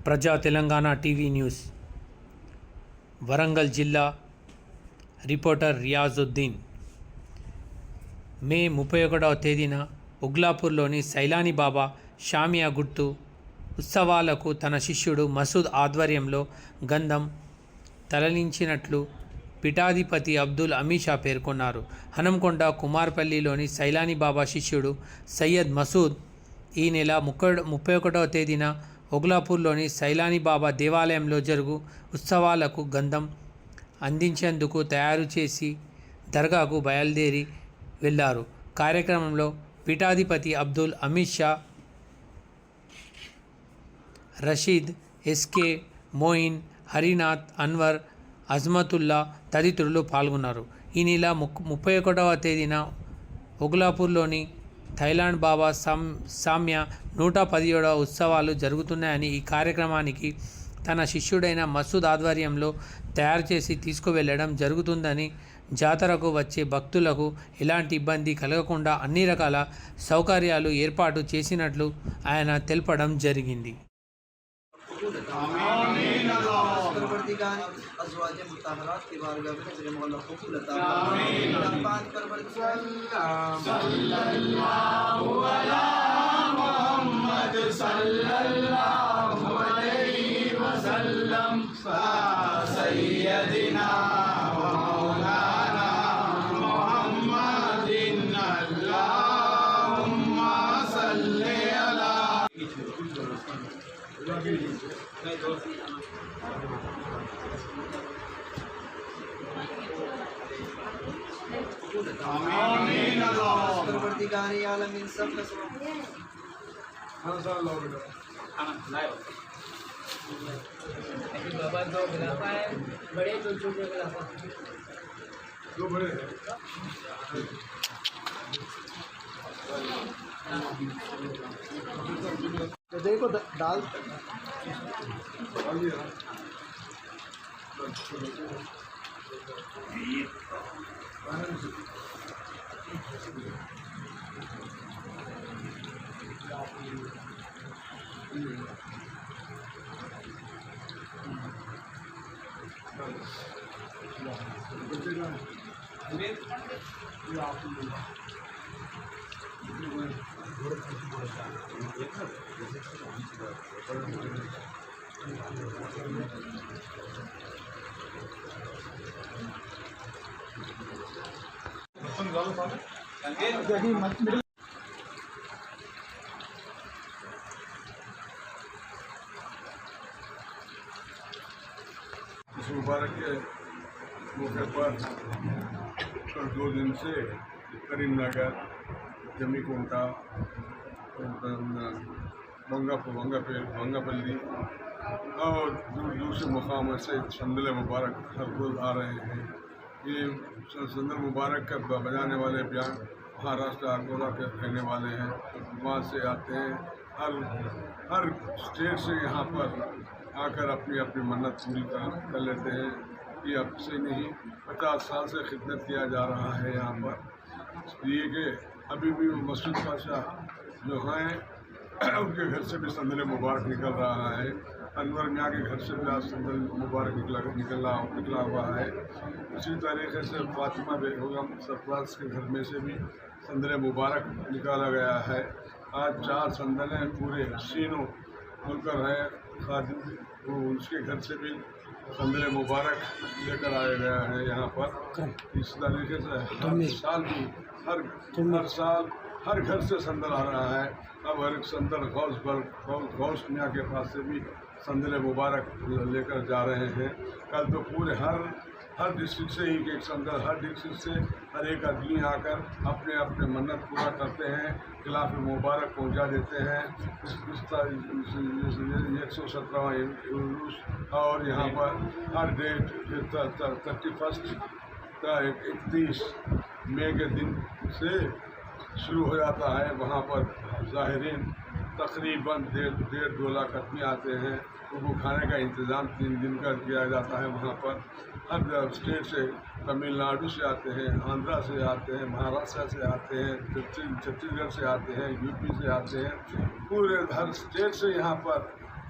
ప్రజా Telangana TV news Warangal జిల్లా reporter Riyazuddin. మే 31వ తేదీన ఉగ్లాపూర్లోని సైలాని బాబా షామియా గుర్తు ఉత్సవాలకు తన శిష్యుడు మసూద్ ఆధ్వర్యంలో గంధం తరలించినట్లు పీఠాధిపతి అబ్దుల్ అమీషా పేర్కొన్నారు. హనంకొండ కుమార్పల్లిలోని సైలాని బాబా శిష్యుడు సయ్యద్ మసూద్ ఈ నెల 31వ తేదీన ఉగ్లాపూర్లోని సైలాని బాబా దేవాలయంలో జరుగు ఉత్సవాలకు గంధం అందించేందుకు తయారు చేసి దర్గాకు బయలుదేరి వెళ్లారు. కార్యక్రమంలో పీఠాధిపతి అబ్దుల్ అమీషా, రషీద్, ఎస్కే, మోయిన్, హరినాథ్, అన్వర్, అజ్మతుల్లా తదితరులు పాల్గొన్నారు. ఈ నెల 31వ తేదీన ఉగ్లాపూర్లోని థైలాండ్ బాబా సామ్య 117వ ఉత్సవాలు జరుగుతున్నాయని, ఈ కార్యక్రమానికి తన శిష్యుడైన మసూద్ ఆధ్వర్యంలో తయారు చేసి తీసుకువెళ్లడం జరుగుతుందని, జాతరకు వచ్చే భక్తులకు ఎలాంటి ఇబ్బంది కలగకుండా అన్ని రకాల సౌకర్యాలు ఏర్పాటు చేసినట్లు ఆయన తెలపడం జరిగింది. آمین پروردگار عالمین سب کا بابا دو خلافہ ہے، بڑے دو چھوٹے خلافہ، دو بڑے تو دیکھو ڈال اس مبارک کے موقع پر 2 دن سے کریم نگر، جمی کنٹا، بنگا پلی اور دور سے مقامات سے سندل مبارک ہر روز آ رہے ہیں. یہ سندل مبارک کا بجانے والے بیان مہاراشٹر اکولا کے رہنے والے ہیں، وہاں سے آتے ہیں. ہر اسٹیٹ سے یہاں پر آ کر اپنی منت پوری کر لیتے ہیں. یہ اب سے نہیں 50 سال سے خدمت کیا جا رہا ہے یہاں پر. یہ کہ ابھی بھی مسعود پاشا جو ہیں ان کے گھر سے بھی سندل مبارک نکل رہا ہے. انور میاں کے گھر سے بھی آج سندل مبارک نکلا ہوا ہے. اسی طریقے سے فاطمہ بیگم سرفراز کے گھر میں سے بھی سندل مبارک نکالا گیا ہے. آج 4 سندلیں پورے سینوں مل کر ہے. خادم اس کے گھر سے بھی سندل مبارک لے کر آیا گیا ہے یہاں پر. اس طریقے سے ہر سال بھی ہر سال ہر گھر سے سندل آ رہا ہے. اب ہر ایک سندل غوث میاں کے پاس سے بھی سندل مبارک لے کر جا رہے ہیں. کل تو پورے ہر ڈسٹرکٹ سے ہی ایک سندل، ہر ڈسٹرکٹ سے ہر ایک آدمی آ کر اپنے منت پورا کرتے ہیں، خلاف مبارک پہنچا دیتے ہیں. 117واں عرس اور یہاں پر ہر ڈیٹ 31 مئی کے دن سے شروع ہو جاتا ہے. وہاں پر ظاہرین تقریباً 1.5-2 لاکھ آدمی آتے ہیں. وہ کھانے کا انتظام 3 دن کا کیا جاتا ہے. وہاں پر ہر اسٹیٹ سے، تمل ناڈو سے آتے ہیں، آندھرا سے آتے ہیں، مہاراشٹر سے آتے ہیں، چھتیس گڑھ سے آتے ہیں، یو پی سے آتے ہیں. پورے ہر اسٹیٹ سے یہاں پر